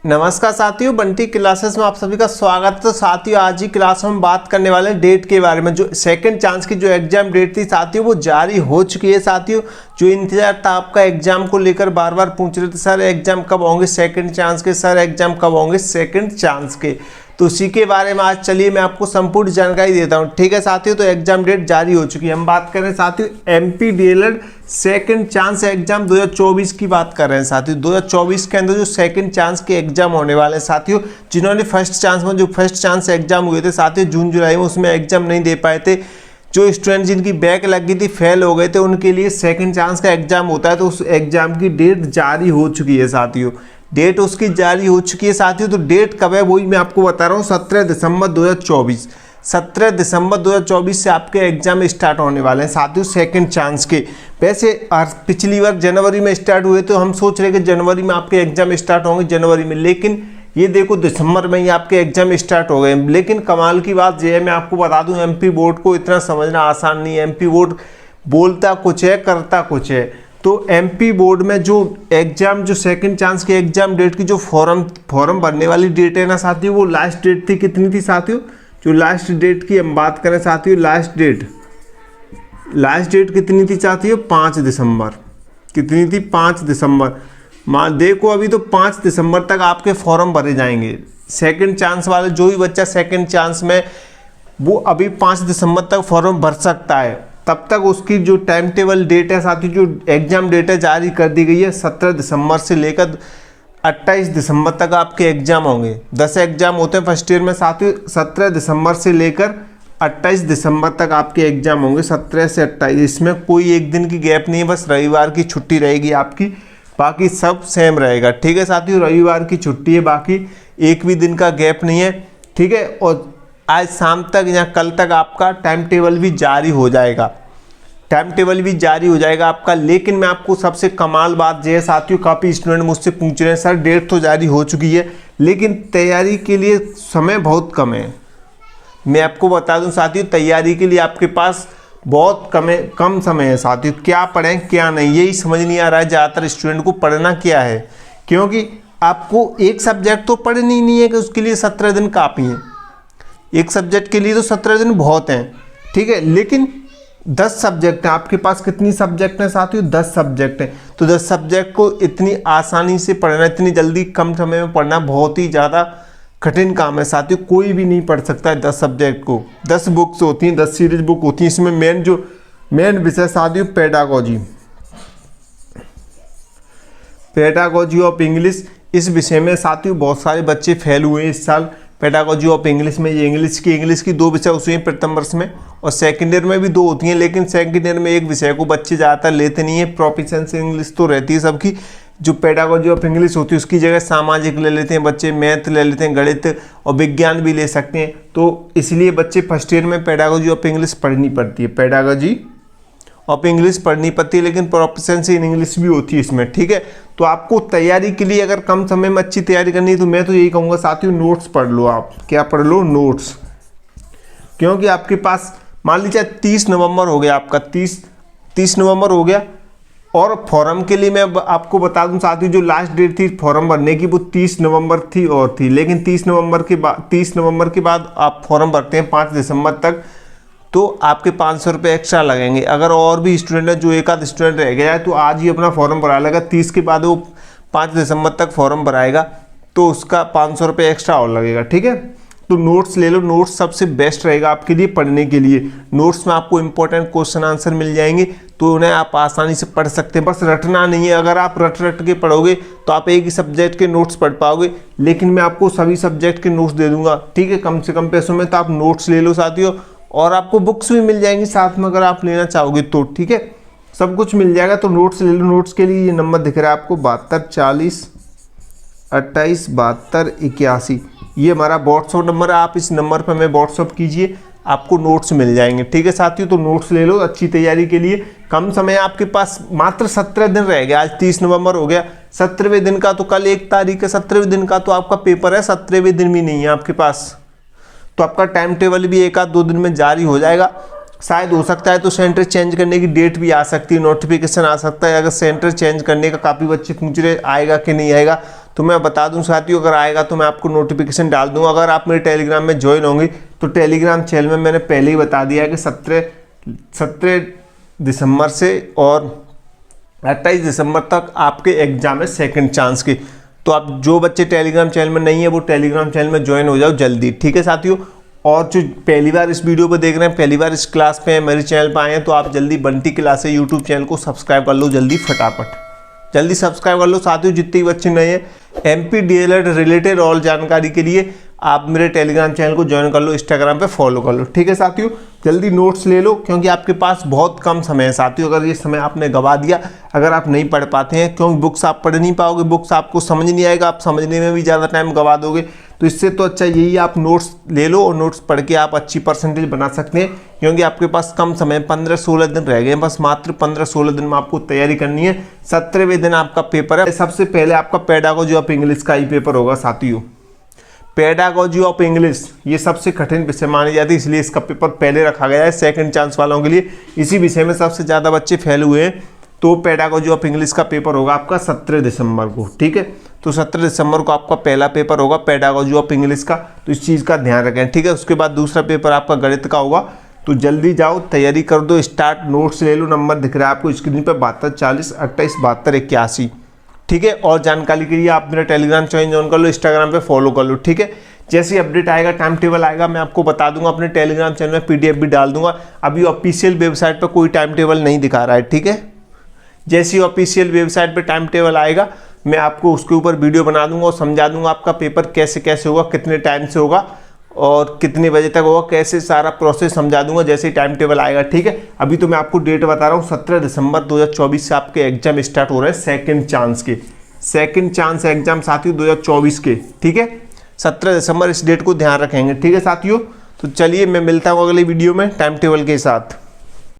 नमस्कार साथियों, बंटी क्लासेस में आप सभी का स्वागत है। तो साथियों आज ही क्लास में हम बात करने वाले हैं डेट के बारे में। जो सेकंड चांस की जो एग्जाम डेट थी साथियों वो जारी हो चुकी है। साथियों जो इंतजार था आपका एग्जाम को लेकर, बार बार पूछ रहे थे सर एग्जाम कब होंगे सेकंड चांस के, सर एग्जाम कब होंगे सेकंड चांस के। तो उसी के बारे में आज चलिए मैं आपको संपूर्ण जानकारी देता हूं। ठीक है साथियों, तो एग्जाम डेट जारी हो चुकी है। हम बात कर रहे हैं साथियों MP DElEd second chance exam 2024 की बात कर रहे हैं साथियों। 2024 के अंदर जो सेकंड चांस के एग्जाम होने वाले हैं साथियों, जिन्होंने फर्स्ट चांस में जो फर्स्ट चांस एग्जाम हुए थे साथियों जून जुलाई में, उसमें एग्जाम नहीं दे पाए थे। जो स्टूडेंट जिनकी बैक लग गई थी, फेल हो गए थे, उनके लिए सेकंड चांस का एग्जाम होता है। तो उस एग्जाम की डेट जारी हो चुकी है साथियों, डेट उसकी जारी हो चुकी है साथियों। तो डेट कब है वही मैं आपको बता रहा हूँ, 17 दिसंबर 2024। 17 दिसंबर 2024 से आपके एग्जाम स्टार्ट होने वाले हैं साथियों सेकंड चांस के। वैसे पिछली बार जनवरी में स्टार्ट हुए, तो हम सोच रहे कि जनवरी में आपके एग्जाम स्टार्ट होंगे जनवरी में, लेकिन ये देखो दिसंबर में ही आपके एग्जाम स्टार्ट हो गए। लेकिन कमाल की बात यह है, मैं आपको बता दूं एमपी बोर्ड को इतना समझना आसान नहीं है। एमपी बोर्ड बोलता कुछ है करता कुछ है। तो एमपी बोर्ड में जो एग्जाम जो सेकंड चांस के एग्जाम डेट की जो फॉर्म भरने वाली डेट है ना साथियों, वो लास्ट डेट थी कितनी थी साथियों, जो लास्ट डेट की हम बात करें साथियों, लास्ट डेट कितनी थी साथियों, 5 दिसंबर। कितनी थी, 5 दिसंबर। मान देखो अभी तो 5 दिसंबर तक आपके फॉर्म भरे जाएंगे सेकंड चांस वाले। जो भी बच्चा सेकंड चांस में, वो अभी 5 दिसंबर तक फॉर्म भर सकता है। तब तक उसकी जो टाइम टेबल डेट है साथियों, जो एग्जाम डेट है जारी कर दी गई है। 17 दिसंबर से लेकर 28 दिसंबर तक आपके एग्जाम होंगे। 10 एग्जाम होते हैं फर्स्ट ईयर में साथियों। 17 दिसंबर से लेकर 28 दिसंबर तक आपके एग्जाम होंगे, 17 से 28। इसमें कोई एक दिन की गैप नहीं है, बस रविवार की छुट्टी रहेगी आपकी, बाकी सब सेम रहेगा। ठीक है साथियों, रविवार की छुट्टी है, बाकी एक भी दिन का गैप नहीं है। ठीक है, और आज शाम तक या कल तक आपका टाइम टेबल भी जारी हो जाएगा, आपका। लेकिन मैं आपको सबसे कमाल बात यह है साथियों, काफ़ी स्टूडेंट मुझसे पूछ रहे हैं सर डेट तो जारी हो चुकी है लेकिन तैयारी के लिए समय बहुत कम है। मैं आपको बता दूं साथियों, तैयारी के लिए आपके पास बहुत कम समय है साथियों। क्या पढ़ें क्या नहीं, यही समझ नहीं आ रहा है ज़्यादातर स्टूडेंट को पढ़ना क्या है। क्योंकि आपको एक सब्जेक्ट तो पढ़नी नहीं है कि उसके लिए 17 दिन काफ़ी हैं। एक सब्जेक्ट के लिए तो 17 दिन बहुत हैं, ठीक है, लेकिन 10 सब्जेक्ट हैं आपके पास। कितनी सब्जेक्ट हैं साथियों, 10 सब्जेक्ट हैं। तो 10 सब्जेक्ट को इतनी आसानी से पढ़ना, इतनी जल्दी कम समय में पढ़ना बहुत ही ज़्यादा कठिन काम है साथियों। कोई भी नहीं पढ़ सकता है 10 सब्जेक्ट को। 10 बुक्स होती हैं, 10 सीरीज बुक होती हैं। इसमें मेन विषय साथियों पेडागोजी ऑफ इंग्लिश। इस विषय में साथियों बहुत सारे बच्चे फेल हुए इस साल। पेडागोजी ऑफ इंग्लिश में ये इंग्लिश की 2 विषय होती हैं प्रथम वर्ष में, और सेकेंड ईयर में भी 2 होती हैं। लेकिन सेकेंड ईयर में एक विषय को बच्चे ज़्यादातर लेते नहीं है। प्रोफिशिएंसी इंग्लिश तो रहती है सबकी, जो पेडागोजी ऑफ इंग्लिश होती है उसकी जगह सामाजिक ले लेते हैं बच्चे, मैथ ले लेते हैं, गणित और विज्ञान भी ले सकते हैं। तो इसलिए बच्चे फर्स्ट ईयर में पेडागोजी ऑफ इंग्लिश पढ़नी पड़ती है, पेडागोजी ऑफ इंग्लिश पढ़नी पड़ती है, लेकिन प्रोफिशिएंसी इन इंग्लिश भी होती है इसमें। ठीक है, तो आपको तैयारी के लिए अगर कम समय में अच्छी तैयारी करनी है तो मैं तो यही कहूँगा साथियों, नोट्स पढ़ लो। आप क्या पढ़ लो, नोट्स। क्योंकि आपके पास मान लीजिए 30 नवंबर हो गया आपका, 30 नवंबर हो गया, और फॉर्म के लिए मैं आपको बता दूं साथियों, जो लास्ट डेट थी फॉर्म भरने की वो 30 नवंबर थी और थी। लेकिन 30 नवंबर के बाद आप फॉर्म भरते हैं 5 दिसंबर तक, तो आपके 500 रुपये एक्स्ट्रा लगेंगे। अगर और भी स्टूडेंट है, जो एक आध स्टूडेंट रह गया है, तो आज ही अपना फॉर्म भरा लेगा। 30 के बाद वो 5 दिसंबर तक फॉर्म भराएगा, तो उसका 500 रुपये एक्स्ट्रा और लगेगा। ठीक है, तो नोट्स ले लो। नोट्स सबसे बेस्ट रहेगा आपके लिए पढ़ने के लिए। नोट्स में आपको इंपॉर्टेंट क्वेश्चन आंसर मिल जाएंगे, तो उन्हें आप आसानी से पढ़ सकते हैं। बस रटना नहीं है। अगर आप रट के पढ़ोगे तो आप एक ही सब्जेक्ट के नोट्स पढ़ पाओगे, लेकिन मैं आपको सभी सब्जेक्ट के नोट्स दे दूंगा। ठीक है, कम से कम पैसों में। तो आप नोट्स ले लो साथियों, और आपको बुक्स भी मिल जाएंगी साथ में अगर आप लेना चाहोगे तो। ठीक है, सब कुछ मिल जाएगा, तो नोट्स ले लो। नोट्स के लिए ये नंबर दिख रहा है आपको 72 40 28 72 81, ये हमारा व्हाट्सअप नंबर है। आप इस नंबर पर हमें व्हाट्सअप कीजिए, आपको नोट्स मिल जाएंगे। ठीक है साथियों, तो नोट्स ले लो अच्छी तैयारी के लिए। कम समय आपके पास, मात्र 17 दिन रह गया। आज 30 नवंबर हो गया, 17वें दिन का तो कल 1 तारीख है, 17वें दिन का तो आपका पेपर है, 17वें दिन भी नहीं है आपके पास। तो आपका टाइम टेबल भी 1 आध 2 दिन में जारी हो जाएगा। शायद हो सकता है तो सेंटर चेंज करने की डेट भी आ सकती है, नोटिफिकेशन आ सकता है। अगर सेंटर चेंज करने का काफ़ी बच्चे पूछ रहे आएगा कि नहीं आएगा, तो मैं बता दूं साथियों, अगर आएगा तो मैं आपको नोटिफिकेशन डाल दूंगा। अगर आप मेरे टेलीग्राम में ज्वाइन होंगे तो टेलीग्राम चैनल में मैंने पहले ही बता दिया है कि 17 दिसंबर से और 28 दिसंबर तक आपके एग्जाम है सेकंड चांस के। तो आप जो बच्चे टेलीग्राम चैनल में नहीं है वो टेलीग्राम चैनल में ज्वाइन हो जाओ जल्दी, ठीक है साथियों। और जो पहली बार इस वीडियो को देख रहे हैं, पहली बार इस क्लास पे हैं, मेरे चैनल पे आए हैं, तो आप जल्दी बंटी क्लास है यूट्यूब चैनल को सब्सक्राइब कर लो जल्दी, फटाफट जल्दी सब्सक्राइब कर लो साथियों। जितने बच्चे नए हैं एमपी डीएलएड रिलेटेड और जानकारी के लिए आप मेरे टेलीग्राम चैनल को ज्वाइन कर लो, इंस्टाग्राम पे फॉलो कर लो, ठीक है साथियों। जल्दी नोट्स ले लो क्योंकि आपके पास बहुत कम समय है साथियों। अगर ये समय आपने गवा दिया, अगर आप नहीं पढ़ पाते हैं, क्योंकि बुक्स आप पढ़ नहीं पाओगे, बुक्स आपको समझ नहीं आएगा, आप समझने में भी ज़्यादा टाइम गवा दोगे, तो इससे तो अच्छा यही आप नोट्स ले लो और नोट्स पढ़ के आप अच्छी परसेंटेज बना सकते हैं। क्योंकि आपके पास कम समय 15-16 दिन रह गए, बस मात्र 15-16 दिन में आपको तैयारी करनी है। 17वें दिन आपका पेपर है। सबसे पहले आपका पेडागोजी ऑफ इंग्लिश का ही पेपर होगा साथियों। पेडागोजी ऑफ इंग्लिश ये सबसे कठिन विषय मानी जाती है, इसलिए इसका पेपर पहले रखा गया है सेकंड चांस वालों के लिए। इसी विषय में सबसे ज़्यादा बच्चे फेल हुए हैं, तो पेडागोजी ऑफ इंग्लिश का पेपर होगा आपका 17 दिसंबर को, ठीक है। तो 17 दिसंबर को आपका पहला पेपर होगा पेडागोजी ऑफ इंग्लिश का, तो इस चीज़ का ध्यान रखें, ठीक है। उसके बाद दूसरा पेपर आपका गणित का होगा। तो जल्दी जाओ, तैयारी कर दो, स्टार्ट, नोट्स ले लो। नंबर दिख रहा है आपको स्क्रीन पर 72 40 28 72 81, ठीक है। और जानकारी के लिए आप मेरा टेलीग्राम चैनल ज्वाइन कर लो, इंस्टाग्राम पे फॉलो कर लो, ठीक है। जैसे अपडेट आएगा, टाइम टेबल आएगा, मैं आपको बता दूंगा। अपने टेलीग्राम चैनल में पीडीएफ भी डाल दूंगा। अभी ऑफिशियल वेबसाइट पर कोई टाइम टेबल नहीं दिखा रहा है, ठीक है। जैसे ही ऑफिशियल वेबसाइट पे टाइम टेबल आएगा, मैं आपको उसके ऊपर वीडियो बना दूंगा और समझा दूंगा आपका पेपर कैसे कैसे होगा, कितने टाइम से होगा और कितने बजे तक होगा, कैसे सारा प्रोसेस समझा दूंगा जैसे ही टाइम टेबल आएगा, ठीक है। अभी तो मैं आपको डेट बता रहा हूँ, 17 दिसंबर 2024 से आपके एग्जाम स्टार्ट हो रहे हैं सेकेंड चांस के, सेकेंड चांस एग्जाम साथियों 2024 के, ठीक है। 17 दिसंबर इस डेट को ध्यान रखेंगे, ठीक है साथियों। तो चलिए मैं मिलता हूँ अगले वीडियो में टाइम टेबल के साथ।